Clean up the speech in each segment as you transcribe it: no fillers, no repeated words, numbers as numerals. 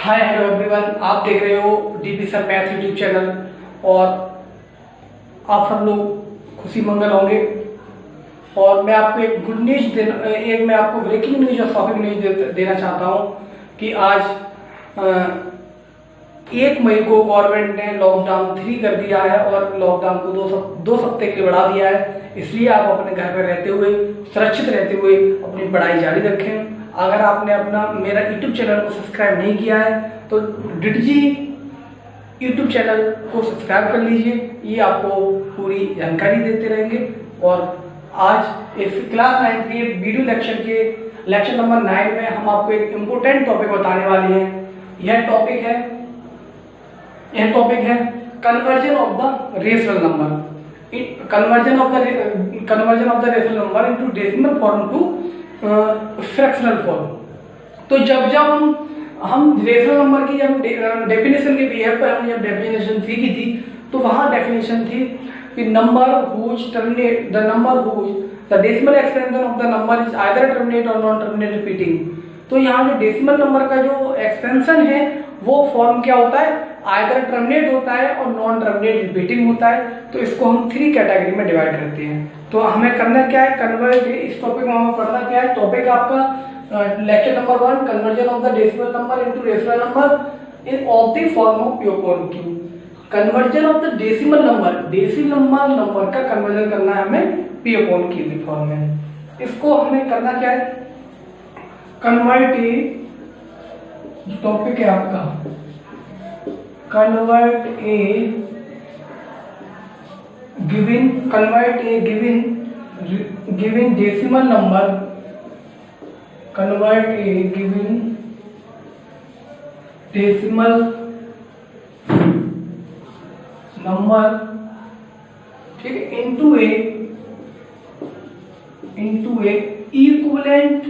Hi hello everyone, आप देख रहे हो DP sir math YouTube channel और आप सब लोग खुशी मंगल होंगे। और मैं आपको एक गुड न्यूज मैं आपको ब्रेकिंग न्यूज और शॉकिंग न्यूज देना चाहता हूँ कि आज 1 मई को गवर्नमेंट ने लॉकडाउन 3 कर दिया है और लॉकडाउन को दो सप्ताह के लिए बढ़ा दिया है। इसलिए आप अपने घर पर रहते हुए सुरक्षित रहते हुए अपनी पढ़ाई जारी रखें। अगर आपने अपना मेरा यूट्यूब चैनल को सब्सक्राइब नहीं किया है तो डिटजी यूट्यूब चैनल को सब्सक्राइब कर लीजिए, ये आपको पूरी जानकारी देते रहेंगे। और आज इस क्लास 9 के वीडियो लेक्चर नंबर 9 में हम आपको एक इम्पोर्टेंट टॉपिक बताने वाले हैं। यह टॉपिक है conversion of the rational number, conversion of the rational number into decimal form to fractional form. तो जब हम रेशनल नंबर की जब डेफिनेशन के पीएफ पर हमने जब डेफिनेशन सीखी थी तो वहां डेफिनेशन थी कि number whose terminate the decimal extension of the number is either terminate और नॉन टर्मिनेट रिपीटिंग। तो यहाँ जो डेसिमल नंबर का जो एक्सटेंशन है वो फॉर्म क्या होता है, आइदर टर्मिनेट होता है और नॉन टर्मिनेट रिपीटिंग होता है। तो इसको हम 3 कैटेगरी में डिवाइड करते हैं। तो हमें करना क्या है, कन्वर्ट, इस टॉपिक में हमें पढ़ना क्या है। टॉपिक आपका lecture number 1, conversion of the decimal number into rational number in of the form of P upon Q। Conversion of the decimal number का कन्वर्जन करना है हमें P upon Q की फॉर्म में। इसको हमें करना क्या है, कन्वर्ट टॉपिक है आपका convert a given decimal number, convert a given decimal number, ठीक है, into a equivalent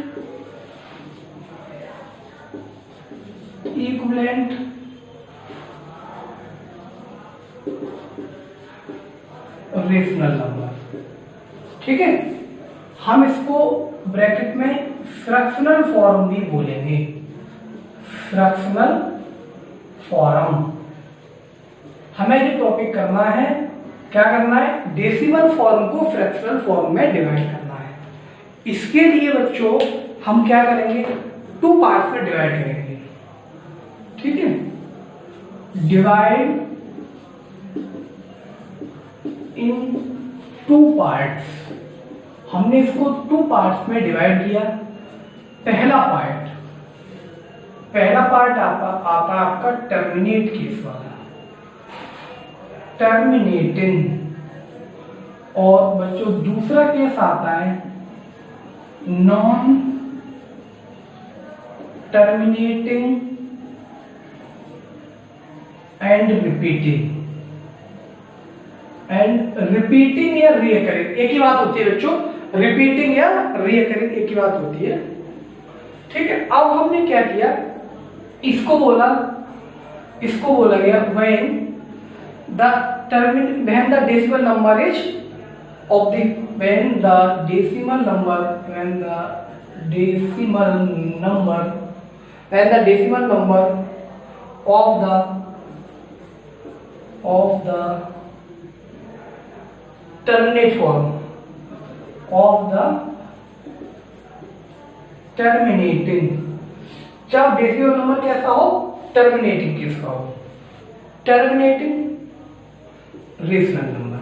rational number. ठीक है, हम इसको ब्रैकेट में फ्रैक्शनल फॉर्म भी बोलेंगे। फ्रैक्शनल फॉर्म हमें ये टॉपिक करना है, क्या करना है, डेसिमल फॉर्म को फ्रैक्शनल फॉर्म में डिवाइड करना है। इसके लिए बच्चों हम क्या करेंगे, 2 पार्ट्स में डिवाइड करेंगे। ठीक है, डिवाइड इन 2 पार्ट्स। हमने इसको 2 पार्ट्स में डिवाइड किया। पहला पार्ट आपका टर्मिनेट केस वाला, टर्मिनेटिंग। और बच्चों दूसरा केस आता है नॉन टर्मिनेटिंग एंड रिपीटिंग या रिकरिंग एक ही बात होती है बच्चों, रिपीटिंग या रिकरिंग एक ही बात होती है। ठीक है, अब हमने क्या किया, इसको बोला गया when the decimal number is of the when the decimal number of the terminate form of the terminating, जब डेसिमल नंबर कैसा हो, टर्मिनेटिंग केस का हो, टर्मिनेटिंग रेशनल नंबर।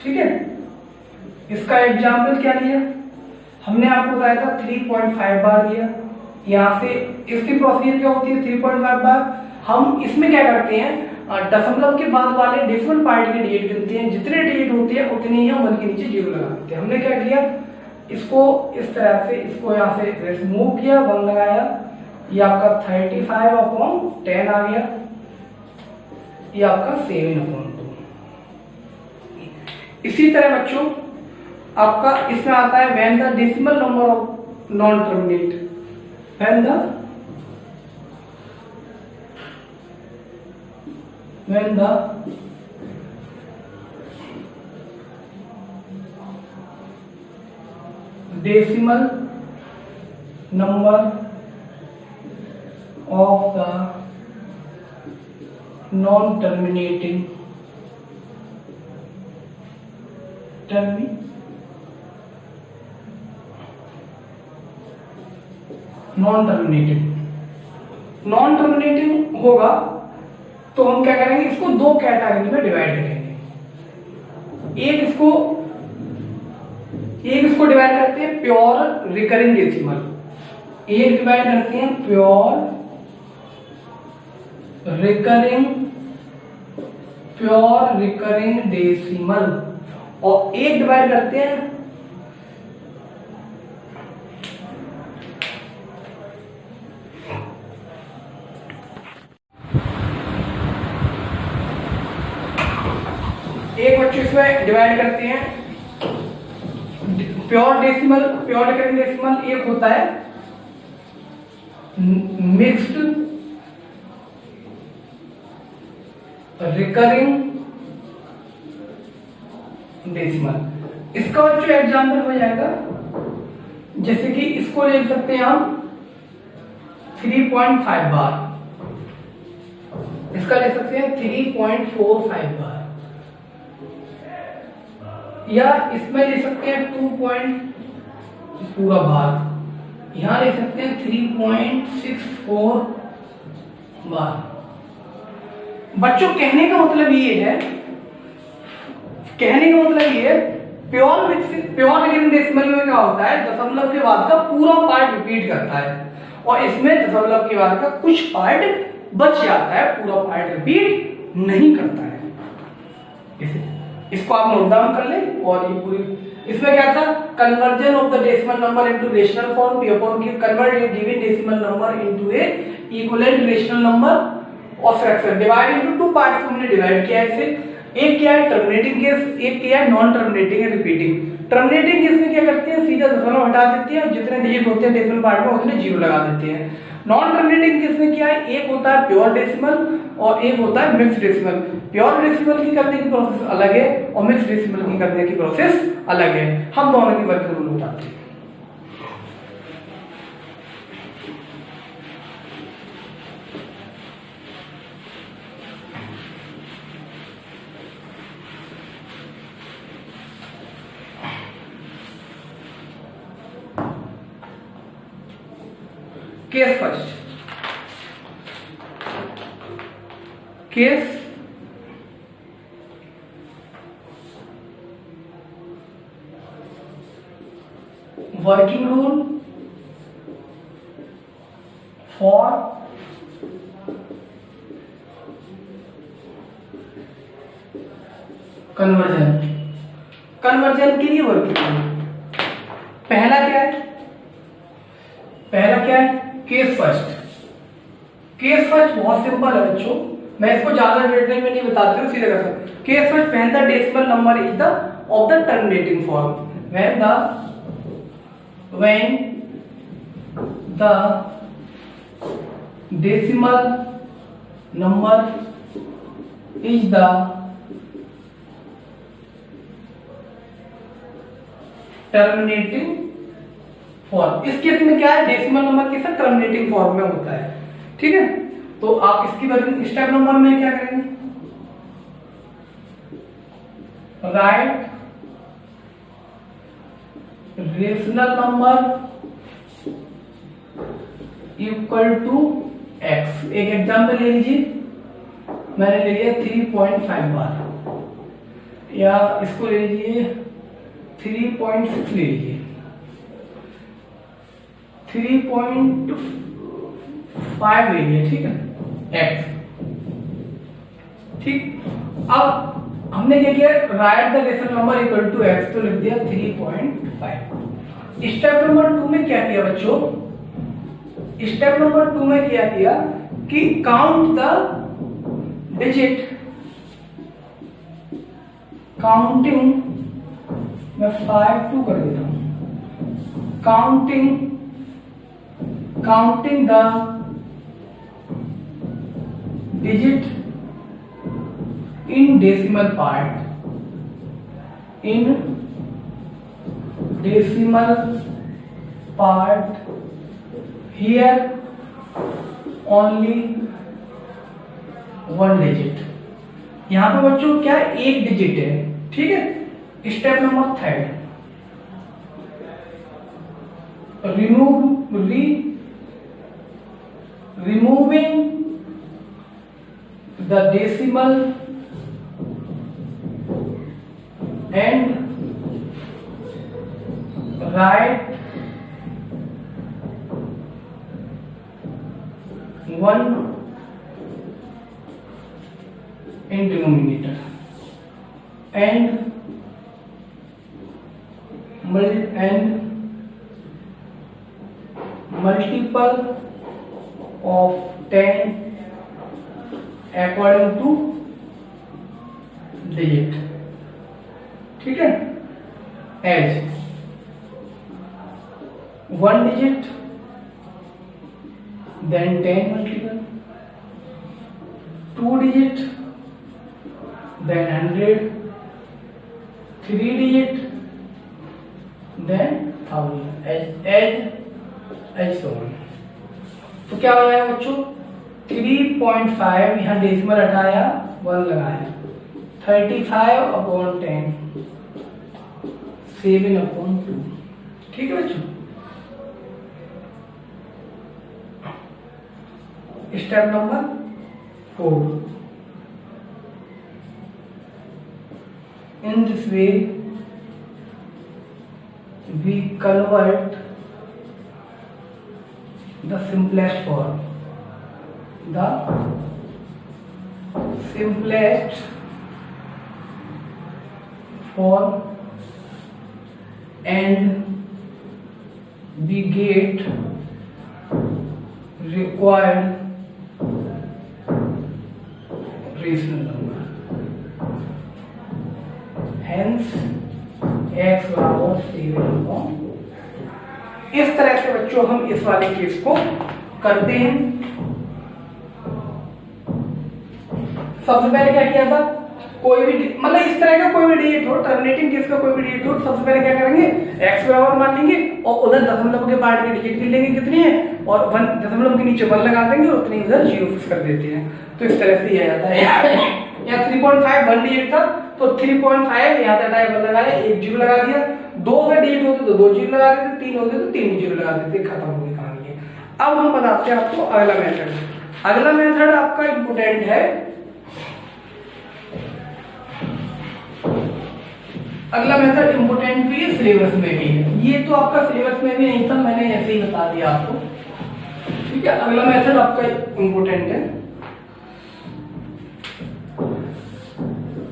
ठीक है, इसका एग्जाम्पल क्या लिया, हमने आपको बताया था 3.5 बार लिया। यहां से इसकी प्रोसीजर क्या होती है, 3.5 बार। हम इसमें क्या करते हैं, दशमलव के बाद वाले डेसिमल पार्ट के डिजिट गिनते हैं, जितने डिजिट होते हैं उतने ही हम 1 के नीचे 0 लगा देते हैं। हमने क्या किया, इसको इस तरह से, इसको यहाँ से रिमूव किया, 1 लगाया, ये आपका 35/10 आ गया, ये आपका 7/2। इसी तरह बच्चों आपका इसमें आता है when the decimal number of non terminate, when the decimal number of the non-terminating non terminating होगा तो हम क्या करेंगे, इसको दो कैटेगरी में डिवाइड करेंगे। एक इसको डिवाइड करते हैं प्योर रिकरिंग डेसिमल, एक डिवाइड करते हैं प्योर रिकरिंग डेसिमल, और एक डिवाइड करते हैं इसमें डिवाइड करते हैं प्योर रिकरिंग डेसिमल। एक होता है मिक्स्ड रिकरिंग डेसिमल। इसका जो एग्जाम्पल हो जाएगा, जैसे कि इसको ले सकते हैं हम 3.5 बार, इसका ले सकते हैं 3.45 बार, या इसमें ले सकते हैं 2 पूरा बार, यहां ले सकते हैं 3.64 बार। बच्चों कहने का मतलब ये है, प्योर रिकरिंग डेसिमल में क्या होता है, दशमलव के बाद का पूरा पार्ट रिपीट करता है, और इसमें दशमलव के बाद का कुछ पार्ट बच जाता है, पूरा पार्ट रिपीट नहीं करता है। इसको आप नोट डाउन कर ले। और ये पूरी इसमें क्या था, conversion of the decimal number into rational form, p upon q, convert a given decimal number into a equivalent rational number और fraction, divide into two parts हमने डिवाइड किया है इसे। एक क्या है टर्मिनेटिंग केस, एक क्या है non terminating and repeating. Terminating case में क्या करते हैं, सीधा दशमलव हटा देते हैं, जितने डिजिट होते हैं डेसिमल पार्ट में उतने जीरो लगा देते हैं। नॉन टर्मिनेटिंग केस में क्या है, एक होता है प्योर डेसिमल और एक होता है मिक्स्ड डेसिमल। प्योर डेसिमल की करने की प्रोसेस अलग है और मिक्स्ड डेसिमल की करने की प्रोसेस अलग है। हम दोनों की वर्किंग बताते हैं। Case first, case working rule for conversion के लिए वर्किंग रूल। पहला क्या है, केस फर्स्ट बहुत सिंपल है बच्चों, मैं इसको ज्यादा डिटेल में नहीं बताती हूँ, सीधे कर सकते। Case first, when the decimal number is the of the terminating form, when the decimal number is the terminating form. इस केस में क्या है, डेसिमल नंबर के साथ टर्मिनेटिंग फॉर्म में होता है, ठीक है। तो आप इसकी वर्किंग स्टेप नंबर में क्या करेंगे, right rational number equal to x. एक एग्जाम्पल ले लीजिए, मैंने ले लिया 3.5 बार, या इसको ले लीजिए 3.6 ले लीजिए, 3.5 ले लिया, ठीक है, एक्स। ठीक, अब हमने क्या किया, right the rational number equal to x, तो लिख दिया 3.5। स्टेप नंबर 2 में क्या किया बच्चों, स्टेप नंबर 2 में क्या किया कि काउंट द डिजिट, काउंटिंग, मैं 5 2 कर देता हूं, counting the digit in decimal part, here only 1 digit. यहां पे बच्चों क्या है, 1 डिजिट है, ठीक है। Step number 3, removing the decimal and write 1 in denominator and multiple of 10 according to digit, ठीक है। As 1 digit, then 10 multiple, 2 digit, then 100, 3 digit, then 1000, as so on। तो क्या हो जाएगा बच्चों, 3.5 यहाँ डेसिमल हटाया, 1 लगाया, 35/10, 7/2, ठीक है बच्चों। Step number 4, in this way we convert the simplest form and we get required rational number, hence x बराबर 7/। इस तरह से बच्चों हम इस वाले केस को करते हैं। सबसे पहले क्या किया था, कोई भी मतलब इस तरह का कोई भी डिजिट हो, टर्मिनेटिंग केस का कोई भी डिजिट हो, सबसे पहले क्या करेंगे, x बराबर मान लेंगे और उधर दशमलव के बाद की डिजिट गिन लेंगे कितनी है, और 1 दशमलव के नीचे 1 लगा देंगे और उतनी उधर 0 फिक्स कर देते हैं। तो इस तरह से ये आता है। यहाँ 3.5 1 डिजिट था, तो 3.5 यहाँ से हटाया, 1 लगाया, 1 0 लगा दिया। 2 अगर डिजिट होते तो 2 0 लगा देते, 3 होते तो 3 0 लगा देते, खत्म हो गई कहानी है। अब हम बताते हैं आपको अगला मेथड। अगला मेथड आपका इंपोर्टेंट है। अगला मेथड इंपोर्टेंट भी है, सिलेबस में भी है। ये तो आपका सिलेबस में भी नहीं था, मैंने ऐसे ही बता दिया आपको, ठीक है। अगला मेथड आपका इंपोर्टेंट है,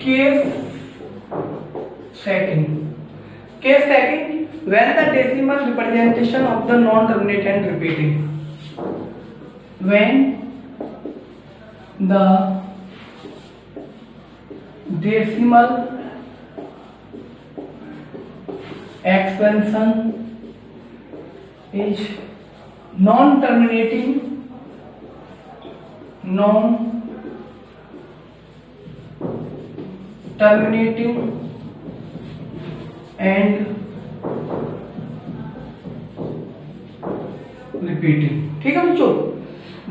case second. Case second, when the decimal representation of the non-terminate and repeating, when the decimal expansion is non-terminating and repeating, ठीक है बच्चों।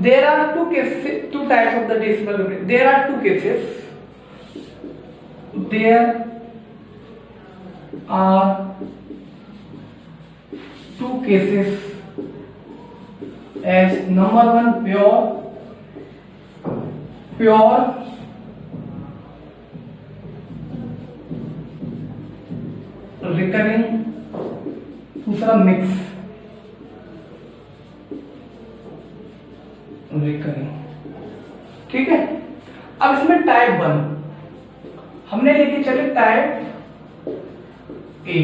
There are two types of the decimal repeating. There are two cases. There are two cases as number 1 pure recurring, दूसरा mix recurring, ठीक है। अब इसमें type 1 हमने लेके चले, टाइप ए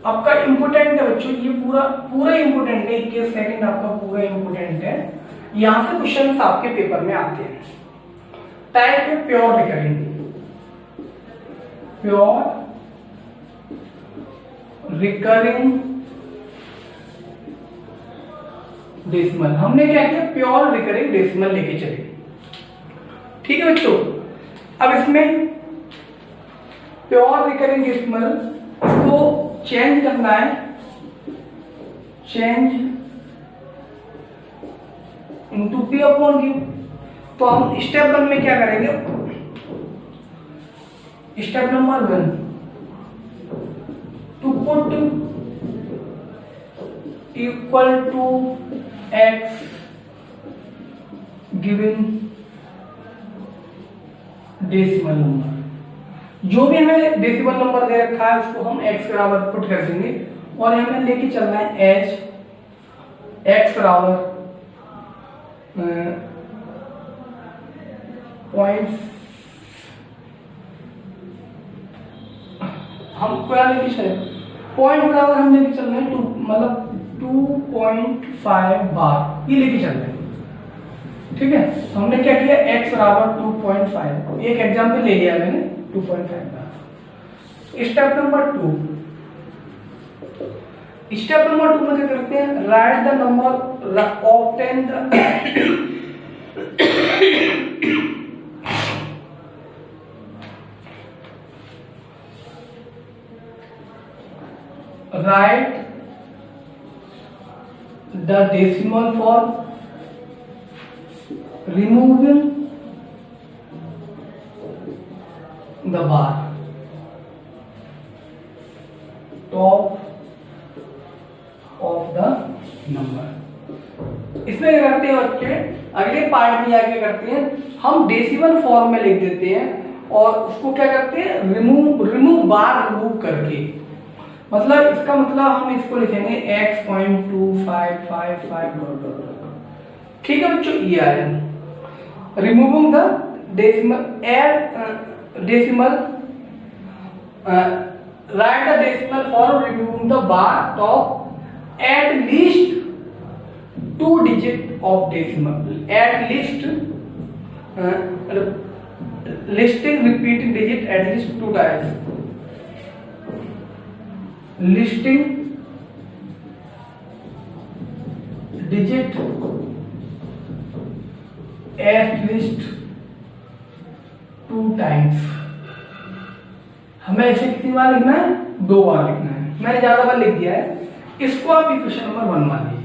आपका इंपोर्टेंट है बच्चों, ये पूरा इंपोर्टेंट है। 21 सेकंड आपका पूरा इंपोर्टेंट है, यहां से क्वेश्चंस आपके पेपर में आते हैं। टाइप है प्योर रिकरिंग, डेसिमल। हमने क्या किया, प्योर रिकरिंग डेसिमल लेके चले, ठीक है बच्चों। अब इसमें प्योर रिकरिंग डेसिमल को चेंज करना है, change into P upon Q. तो हम स्टेप 1 में क्या करेंगे, step number 1 to put equal to x given decimal number. जो भी हमें डेसिमल नंबर दे रखा है उसको हम x के बराबर पुट कर देंगे और हमें लेके चलना है h x बराबर पॉइंट, हम क्या लेके चले पॉइंट बराबर हम लेके चल रहे हैं 2, मतलब 2.5 बार ये लेके चल रहे हैं। ठीक है, हमने क्या किया x बराबर 2.5, एक एग्जाम्पल ले लिया मैंने 2.5 बार। स्टेप नंबर 2, स्टेप नंबर 2 में क्या करते हैं, right the number obtain write the decimal for removing the bar top of the number। इसमें क्या करते हैं बच्चे, अगले पार्ट में जाके करते हैं हम डेसिमल फॉर्म में लिख देते हैं और उसको क्या करते हैं रिमूव बार रिमूव करके, मतलब इसका मतलब हम इसको लिखेंगे x.2555 ठीक है बच्चों, ये आया removing the decimal right the decimal for removing the bar top at least 2 digit of decimal, at least listing repeating digit at least 2 times, listing digit at least 2 times। हमें ऐसे कितनी बार लिखना है, 2 बार लिखना है, मैंने ज्यादा बार लिख दिया है। इसको आप इक्वेशन नंबर 1 मान लीजिए।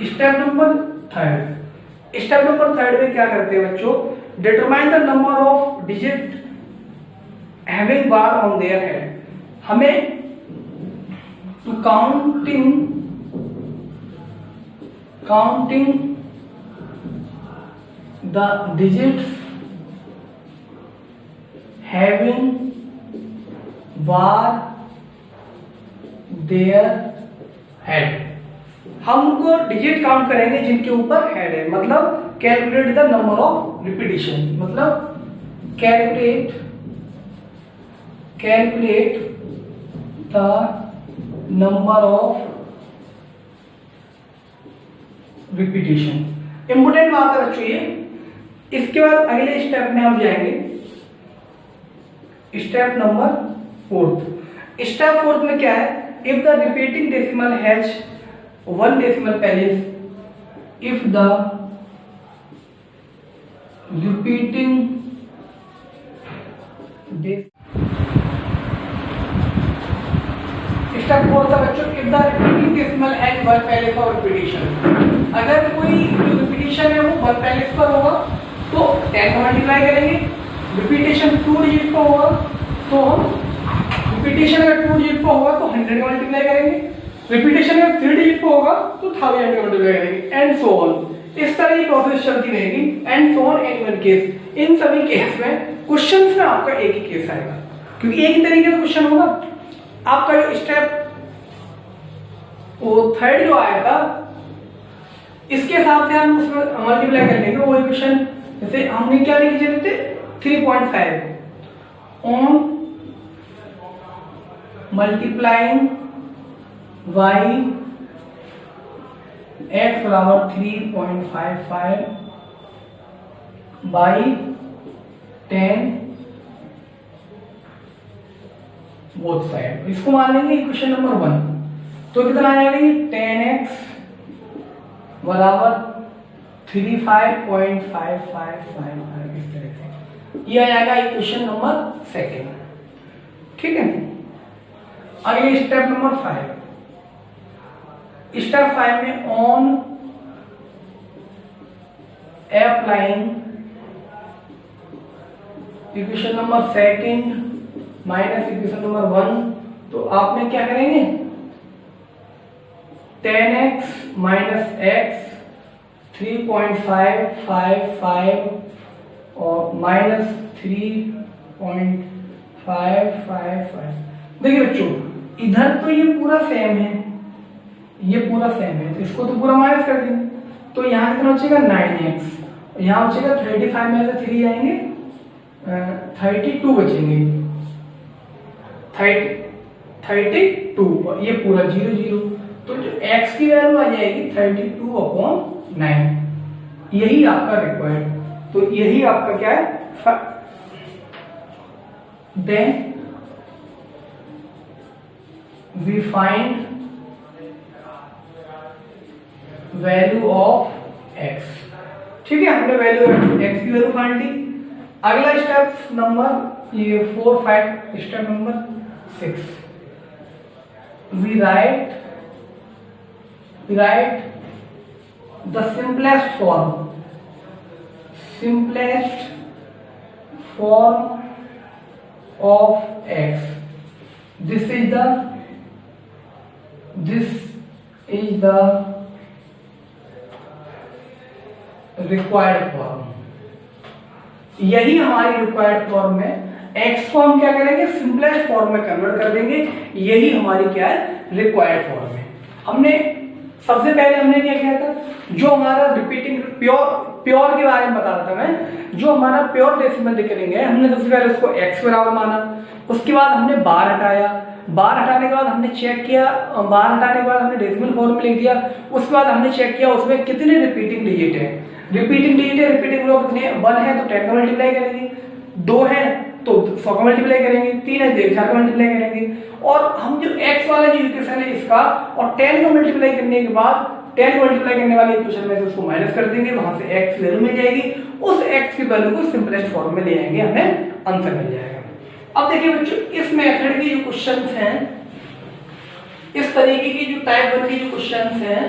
स्टेप नंबर 3, स्टेप नंबर 3 में क्या करते हैं बच्चों, determine the number of digit having bar on their head. हमें to counting the digits having bar their head, हमको डिजिट काउंट करेंगे जिनके ऊपर हेड है, मतलब calculate the number of repetition, मतलब calculate the number of repetition. Important बात है बच्चों ये। इसके बाद अगले स्टेप में हम जाएंगे, स्टेप नंबर 4। स्टेप 4 में क्या है, if the repeating decimal has 1 decimal place, if the repeating step 4 था बच्चों, if the repeating decimal has 1 place for repetition। अगर कोई जो रिपीटिशन है वो 1 place पर होगा तो 10 का मल्टीप्लाई करेंगे, रिपीटिशन 2 डिजिट पर होगा तो हम रिपीटिशन अगर 2 डिजिट पर होगा तो 100 का मल्टीप्लाई करेंगे, रिपीटिशन अगर 3 डिजिट पर होगा तो 1000 का मल्टीप्लाई करेंगे, एंड सो ऑन। इस तरह की प्रोसेस चलती रहेगी, and so on any one case. इन सभी केस में क्वेश्चंस में आपका एक ही केस आएगा, क्योंकि एक ही तरीके का क्वेश्चन होगा। आपका जो स्टेप वो 3 जो आया था इसके हिसाब से हम उसमें मल्टीप्लाई कर लेंगे वो इक्वेशन। जैसे हमने क्या लिखे थे 3.5 ऑन मल्टीप्लाइंग y x बराबर 3.55 बाई 10 बोथ साइड, इसको मान लेंगे इक्वेशन नंबर 1। तो कितना आ जाएगा ये 10x बराबर 35.5555 इस तरह से ये आ जाएगा इक्वेशन नंबर 2। ठीक है, अगले स्टेप नंबर 5। स्टेप 5 में on applying equation number second minus equation number 1, तो आपने क्या करेंगे 10x माइनस x 3.555 और माइनस 3.555। देखिए बच्चों, इधर तो ये पूरा सेम है, ये पूरा सेम है, तो इसको तो पूरा माइनस कर देंगे, तो यहाँ कितना बचेगा 9x, यहाँ बचेगा 35 में से 3 आएंगे 32 बचेंगे, 32, और ये पूरा 0 0, तो जो x की वैल्यू आ जाएगी 32/9, यही आपका रिक्वायर्ड, तो यही आपका क्या है, then we find value of x। ठीक है, हमने वैल्यू x की वैल्यू फाइंड ली। अगला स्टेप नंबर ये 4 5 step number 6, we write the simplest form of x. This is the required form। यही हमारी रिक्वायर्ड फॉर्म है। x को हम क्या करेंगे, सिंपलेस्ट फॉर्म में कन्वर्ट कर देंगे, यही हमारी क्या है, रिक्वायर्ड फॉर्म है। हमने सबसे पहले हमने क्या किया था, जो हमारा रिपीटिंग प्योर के बारे में बता रहा था मैं, जो हमारा प्योर डेसिमल निकलेंगे, हमने सबसे पहले उसको x बराबर माना, उसके बाद हमने बार हटाया, बार हटाने के बाद हमने चेक किया, बार हटाने के बाद हमने डेसिमल फॉर्म में लिख दिया, उसके बाद हमने चेक किया उसमें कितने रिपीटिंग डिजिट है, रिपीटिंग ग्रुप कितने, 1 है तो 10 का मल्टीप्लाई करेंगे, 2 है तो 100 का मल्टीप्लाई करेंगे, 3 है तो 1000 का मल्टीप्लाई करेंगे, और हम जो x वाला जो इक्वेशन है इसका और 10 का मल्टीप्लाई करने के बाद 10 को मल्टीप्लाई करने वाले इक्वेशन में से उसको माइनस कर देंगे, वहां से x की वैल्यू मिल जाएगी, उस x की वैल्यू को सिंपलेस्ट फॉर्म में ले आएंगे, हमें आंसर मिल जाएगा। अब देखिए बच्चों, इस मेथड के जो क्वेश्चंस हैं, इस तरीके की जो टाइप 1 की जो क्वेश्चंस हैं,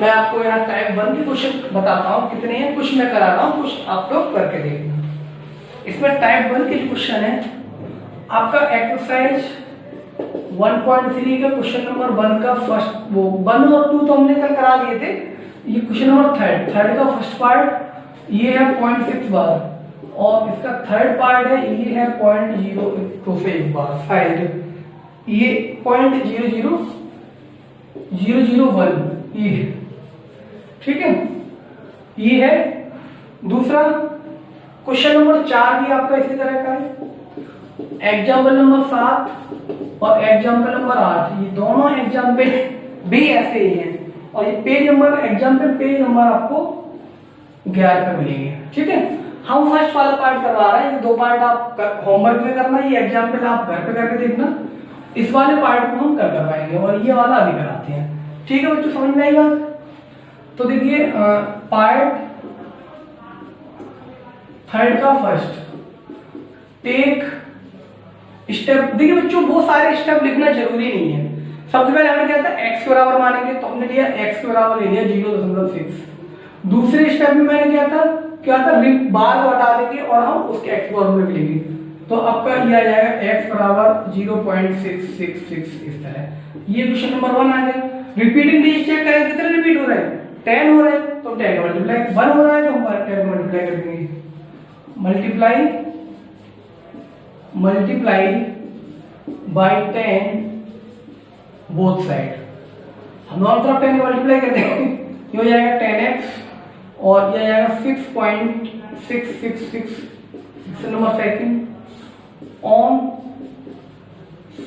मैं आपको यहाँ टाइप 1 के क्वेश्चन बताता हूँ कितने हैं, कुछ मैं करा रहा हूँ, कुछ आप लोग करके देखना। इसमें टाइप 1 के जो क्वेश्चन है, आपका एक्सरसाइज 1.3 का क्वेश्चन नंबर 1 का फर्स्ट, वो 1 और 2 तो हमने कल करा दिए थे, ये क्वेश्चन नंबर थर्ड का फर्स्ट पार्ट ये है 0.6 बार, और इसका थर्ड पार्ट है ये है 0.01 बार, शायद ये 0.00001 ये, ठीक है, ये है। दूसरा क्वेश्चन नंबर 4 भी आपका इसी तरह का है, एग्जाम्पल नंबर 7 और एग्जाम्पल नंबर 8, ये दोनों एग्जाम्पल भी ऐसे ही हैं, और ये पेज नंबर आपको 11 पे मिलेंगे। ठीक है, हम फर्स्ट वाला पार्ट करवा रहे हैं, ये 2 पार्ट आप होमवर्क में करना, ये एग्जाम्पल आप घर पे करके देखना, इस वाले पार्ट को हम कल करवाएंगे और ये वाला अभी कराते हैं। ठीक है बच्चों, समझ में आई बात? तो देखिए पार्ट थर्ड का फर्स्ट, टेक स्टेप। देखिए बच्चों, वो सारे स्टेप लिखना जरूरी नहीं है। सबसे पहले हमने क्या था, x के बराबर मानेंगे, तो हमने लिया x के बराबर ले लिया 0.6। दूसरे स्टेप में मैंने क्या था बार को हटा देंगे और हम उसके x बराबर में लिखेंगे, तो आपका ये आ जाएगा x बराबर 0.666 इस तरह। ये क्वेश्चन नंबर 1 आ गया। रिपीटिंग डिजिट चेक करें, कितने रिपीट हो रहे हैं, 10 हो रहे हैं, तो 10 मल्टीप्लाई, 1 हो रहा है तो हम 10 मल्टीप्लाई कर देंगे, मल्टीप्लाई बाय 10 बोथ साइड, हम दोनों तरफ 10 मल्टीप्लाई कर देंगे, ये हो जाएगा 10x और ये आएगा 6.666 number second on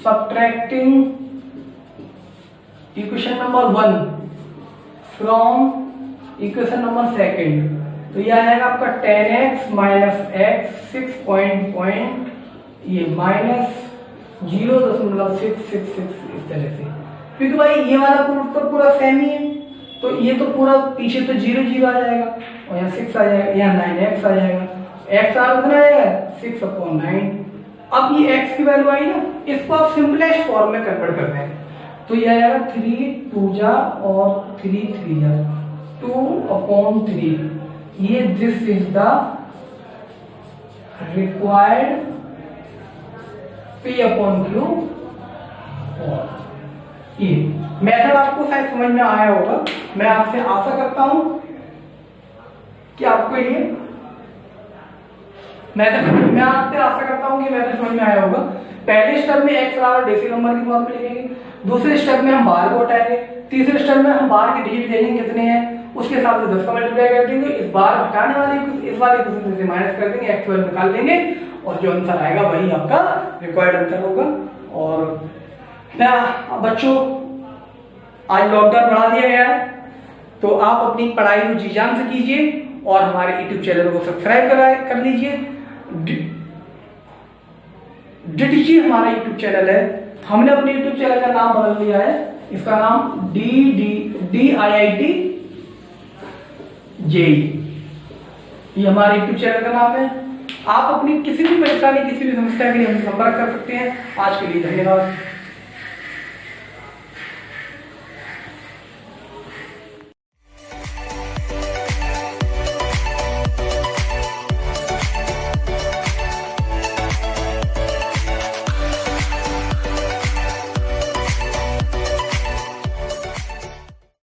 subtracting equation number 1 from equation number second, तो ये आएगा आपका 10x माइनस x 6 ये माइनस 0.666 इस तरह से, क्योंकि भाई ये वाला तो पूरा सेम ही है, तो ये तो पूरा पीछे तो 0 0 आ जाएगा और यहाँ 6 आ जाएगा, यहाँ 9x आ जाएगा, x आ कितना आएगा 6/9। अब ये x की वैल्यू आई ना, इसको आप सिंपलेस्ट फॉर्म में कन्वर्ट करते हैं, तो ये आएगा 3 2 जा और 3 3 जा 2/3, ये this is the required P/Q। ये मेथड आपको शायद समझ में आया होगा। मैं आपसे आशा करता हूं कि आपको ये मेथड समझ में आया होगा। पहले स्टेप में x बराबर डेसिमल नंबर की फॉर्म में लिखेंगे, दूसरे स्टेप में हम बाहर को हटाएंगे, तीसरे स्टेप में हम बाहर के डिजिट देखेंगे कितने हैं, उसके हिसाब से 10 का मल्टीप्लाई कर देंगे, इस बार हटाने वाले इस वाले क्वेश्चन से माइनस कर देंगे, x12 निकाल देंगे और जो आंसर आएगा वही आपका रिक्वायर्ड आंसर होगा। और बच्चों आज लॉकडाउन बढ़ा दिया गया है, तो आप अपनी पढ़ाई को जी जान से कीजिए और हमारे यूट्यूब चैनल को सब्सक्राइब कर लीजिए। DTG हमारा यूट्यूब चैनल है, हमने अपने यूट्यूब चैनल का नाम बदल दिया है, इसका नाम DIIT JEE, ये हमारे यूट्यूब चैनल का नाम है। आप अपनी किसी भी परेशानी, किसी भी समस्या के लिए हमसे संपर्क कर सकते हैं। आज के लिए धन्यवाद।